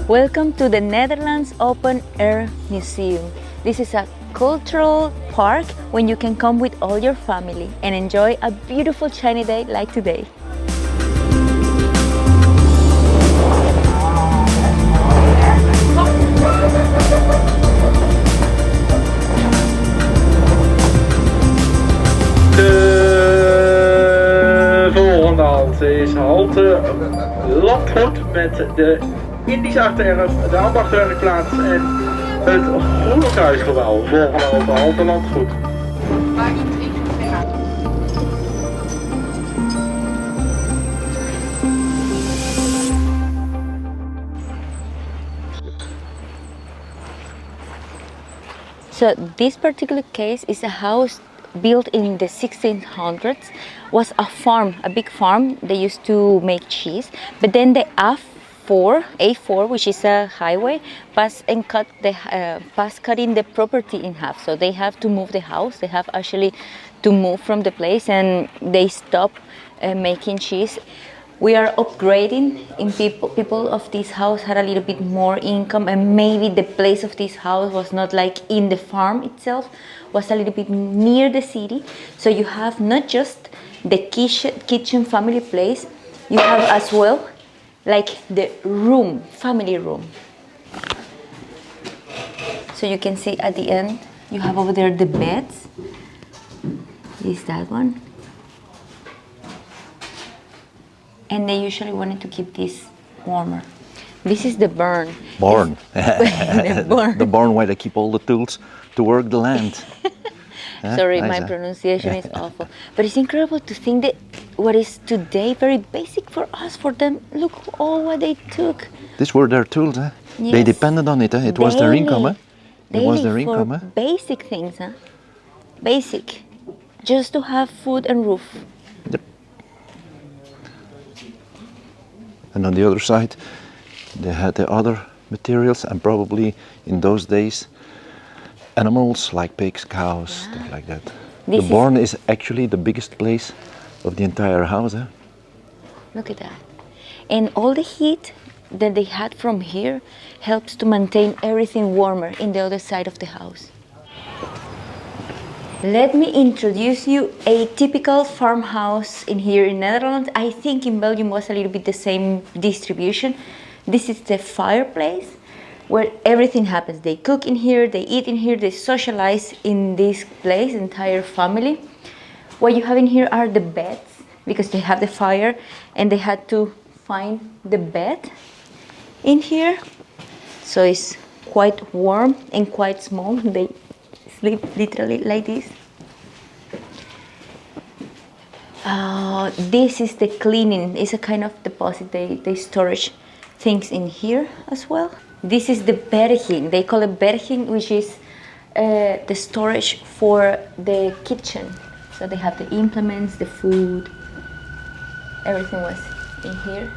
Welcome to the Netherlands Open Air Museum. This is a cultural park when you can come with all your family and enjoy a beautiful shiny day like today. De volgende halte is halte Landgoed met de Indische achtererf, de ambachtswerkplaats en het Groene Kruisgebouw. Volgende halte Landgoed. So this particular case is a house built in the 1600s. Was a farm, a big farm. They used to make cheese, but then the A4, which is a highway, passed cutting the property in half. So they have to move the house. They have actually to move from the place, and they stop making cheese. We are upgrading in people of this house had a little bit more income, and maybe the place of this house was not like in the farm itself, was a little bit near the city. So you have not just the kitchen family place, you have as well like the room, family room. So you can see at the end, you have over there the beds. Is that one? And they usually wanted to keep this warmer. This is the barn. Barn. The barn. The barn where they keep all the tools to work the land. Sorry, Nice, my pronunciation is awful. But it's incredible to think that what is today very basic for us, for them, look all what they took. These were their tools, huh? Yes. They depended on it, huh? It was their income, huh? It was their Daily income, for huh? basic things, huh? Basic. Just to have food and roof. Yep. And on the other side, they had the other materials, and probably in those days, animals like pigs, cows, stuff like that. The barn is actually the biggest place of the entire house, huh? Look at that. And all the heat that they had from here helps to maintain everything warmer in the other side of the house. Let me introduce you a typical farmhouse in here in Netherlands. I think in Belgium was a little bit the same distribution. This is the fireplace where everything happens. They cook in here, they eat in here, they socialize in this place, entire family. What you have in here are the beds, because they have the fire and they had to find the bed in here. So it's quite warm and quite small. They sleep literally like this. This is the cleaning. It's a kind of deposit. They storage things in here as well. This is the berging. They call it berging, which is the storage for the kitchen. So they have the implements, the food, everything was in here.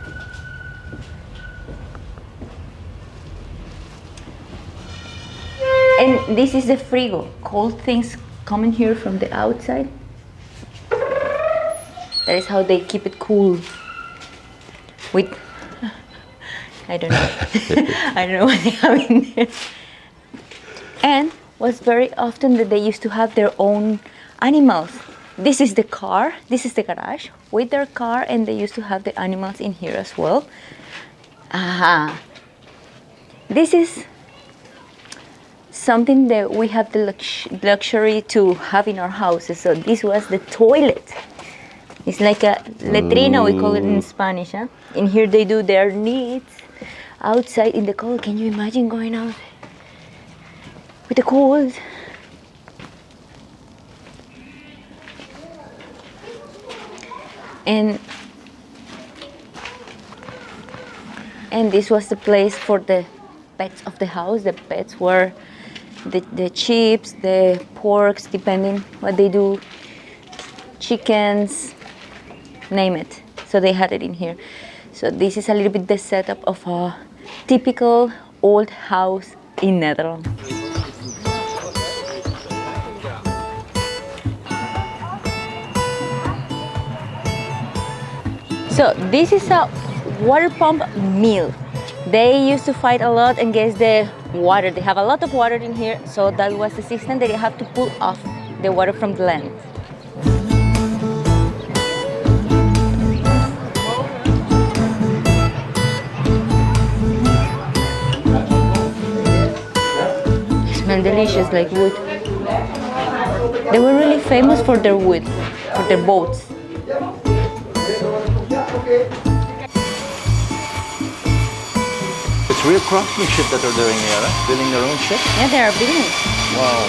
And this is the frigo. Cold things come in here from the outside. That is how they keep it cool. With, I don't know. I don't know what they have in there. And was very often that they used to have their own animals. This is the car, this is the garage with their car, and they used to have the animals in here as well. Aha. This is something that we have the luxury to have in our houses. So this was the toilet. It's like a letrina, we call it in Spanish. Huh? In here they do their needs outside in the cold. Can you imagine going out with the cold? And this was the place for the pets of the house. The pets were the chips, the porks, depending what they do, chickens, name it. So they had it in here. So this is a little bit the setup of a typical old house in Netherlands. So this is a water pump mill. They used to fight a lot against the water. They have a lot of water in here, so that was the system that they have to pull off the water from the land. Smell delicious like wood. They were really famous for their wood, for their boats. It's real craftsmanship that they're doing here, huh? Building their own ship. Yeah, they are building. Wow.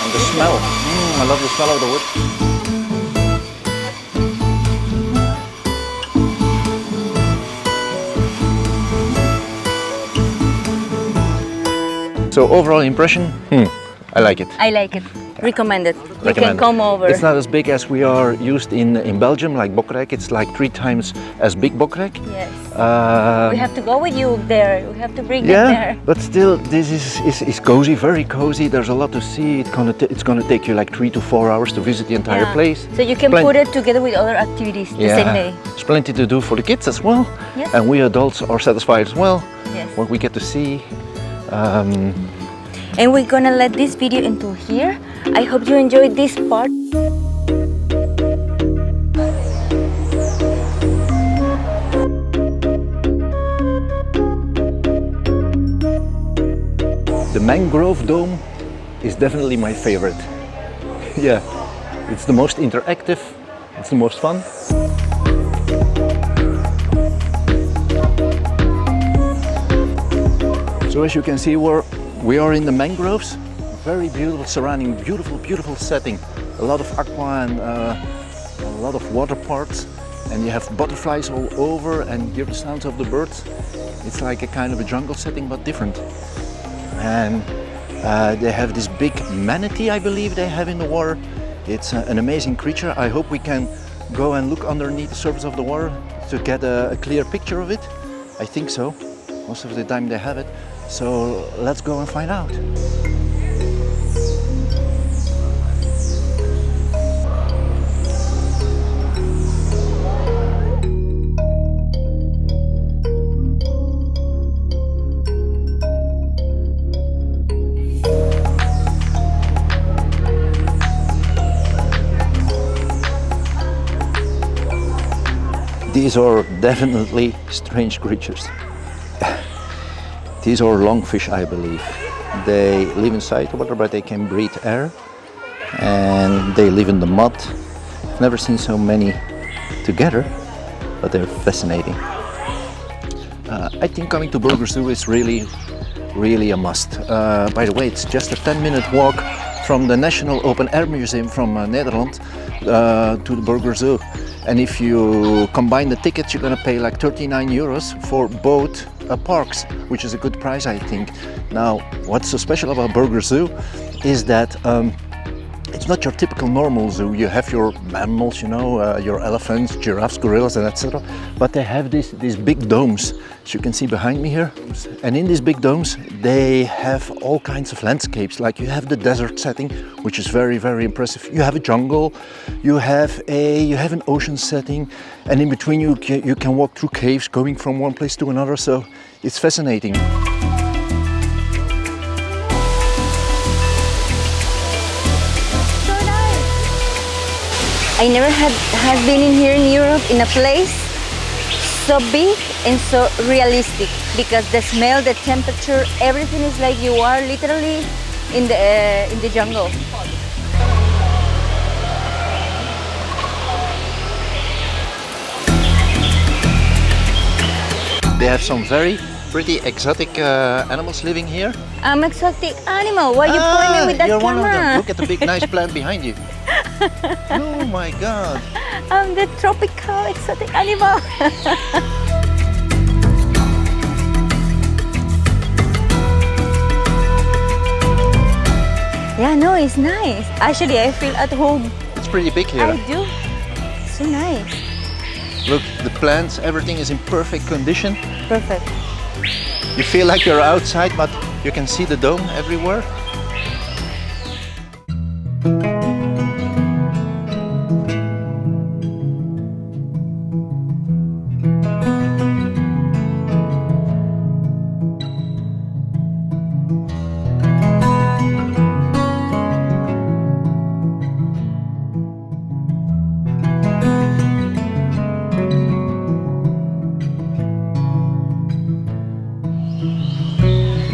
And the smell. I love the smell of the wood. So overall impression, I like it. I like it. Recommend it. You can Recommend. come over. It's not as big as we are used in Belgium, like Bokrijk. It's like 3 times as big Bokrijk. Yes. We have to go with you there. We have to bring it Yeah, there. but still, this is cozy, very cozy. There's a lot to see. It's gonna take you like 3 to 4 hours to visit the entire Yeah. place. So you can put it together with other activities the same day. There's plenty to do for the kids as well. Yes. And we adults are satisfied as well. Yes. What we get to see. And we're gonna let this video until here. I hope you enjoyed this part. The mangrove dome is definitely my favorite. Yeah, it's the most interactive, it's the most fun. So as you can see, we are in the mangroves. Very beautiful surrounding, beautiful setting. A lot of aqua and a lot of water parks. And you have butterflies all over and hear the sounds of the birds. It's like a kind of a jungle setting, but different. And they have this big manatee, I believe they have in the water. It's an amazing creature. I hope we can go and look underneath the surface of the water to get a clear picture of it. I think so. Most of the time they have it. So let's go and find out. These are definitely strange creatures. These are lungfish, I believe. They live inside the water, but they can breathe air. And they live in the mud. I've never seen so many together, but they're fascinating. I think coming to Burger Zoo is really a must. By the way, it's just a 10-minute walk from the National Open Air Museum from Netherlands to the Burger Zoo. And if you combine the tickets, you're gonna pay like 39 euros for both parks, which is a good price, I think. Now, what's so special about Burger Zoo is that it's not your typical normal zoo. You have your mammals, you know, your elephants, giraffes, gorillas, and etc. But they have these big domes, as you can see behind me here. And in these big domes, they have all kinds of landscapes. Like you have the desert setting, which is very impressive. You have a jungle, you have an ocean setting, and in between you can walk through caves, going from one place to another. So it's fascinating. I never had been in here in Europe in a place so big and so realistic, because the smell, the temperature, everything is like you are literally in the jungle. They have some very pretty exotic animals living here. Exotic animal. Why are you pointing with that you're camera? one of them. Look at the big nice plant behind you. Oh my God. I'm the tropical exotic animal. Yeah, no, it's nice. Actually, I feel at home. It's pretty big here. I do. So nice. Look, the plants, everything is in perfect condition. Perfect. You feel like you're outside, but you can see the dome everywhere.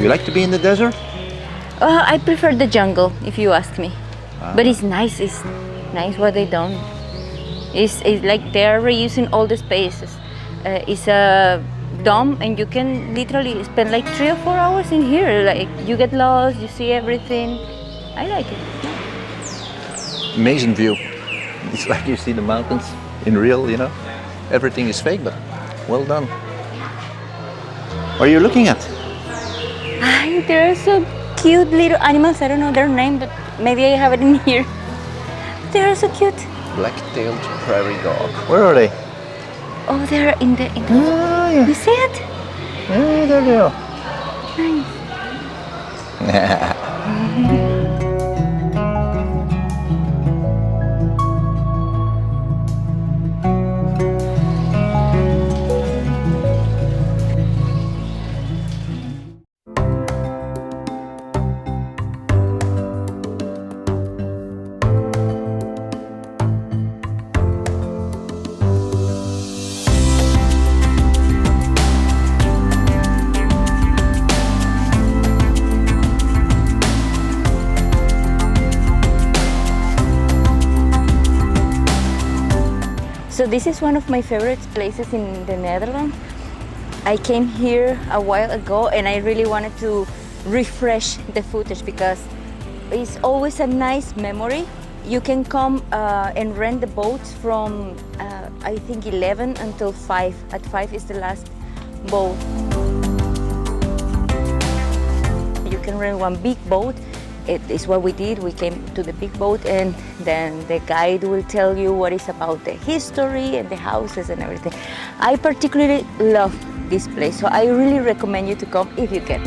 You like to be in the desert? I prefer the jungle, if you ask me. But it's nice. It's nice what they done. It's like they're reusing all the spaces. It's a dome, and you can literally spend like 3 or 4 hours in here. Like you get lost, you see everything. I like it. Amazing view. It's like you see the mountains in real, you know. Everything is fake, but well done. What are you looking at? There are so cute little animals. I don't know their name, but maybe I have it in here. They are so cute. Black-tailed prairie dog. Where are they? Oh, they're in the. Oh, yeah. You see it? Yeah, there they are. Nice. So this is one of my favorite places in the Netherlands. I came here a while ago and I really wanted to refresh the footage because it's always a nice memory. You can come and rent the boats from I think 11 until 5. At 5 is the last boat. You can rent one big boat. It is what we did. We came to the big boat and then the guide will tell you what is about the history and the houses and everything. I particularly love this place, so I really recommend you to come if you can.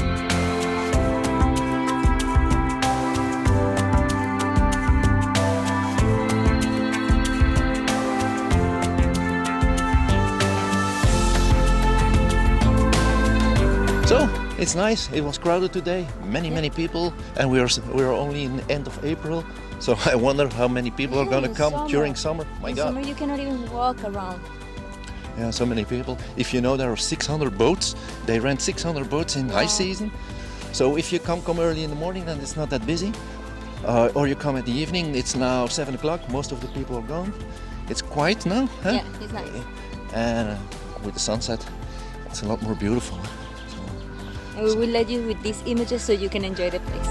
So it's nice. It was crowded today. Many people, and we are only in the end of April. So I wonder how many people are going to come during summer. My God! Summer you cannot even walk around. Yeah, so many people. If you know, there are 600 boats. They rent 600 boats in high season. So if you come early in the morning, then it's not that busy. Or you come at the evening. It's now 7 o'clock. Most of the people are gone. It's quiet now. Huh? Yeah, it's nice. And with the sunset, it's a lot more beautiful. And we will let you with these images so you can enjoy the place.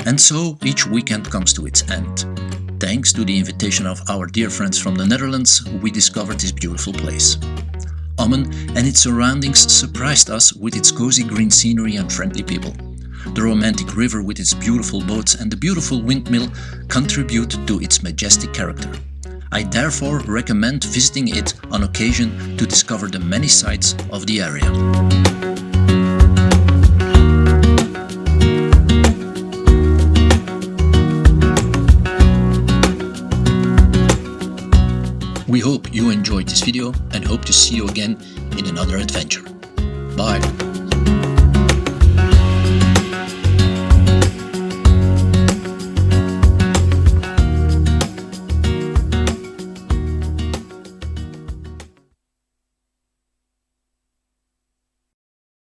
And so each weekend comes to its end. Thanks to the invitation of our dear friends from the Netherlands, we discovered this beautiful place. Ommen and its surroundings surprised us with its cozy green scenery and friendly people. The romantic river with its beautiful boats and the beautiful windmill contribute to its majestic character. I therefore recommend visiting it on occasion to discover the many sights of the area. We hope you enjoyed this video and hope to see you again in another adventure. Bye!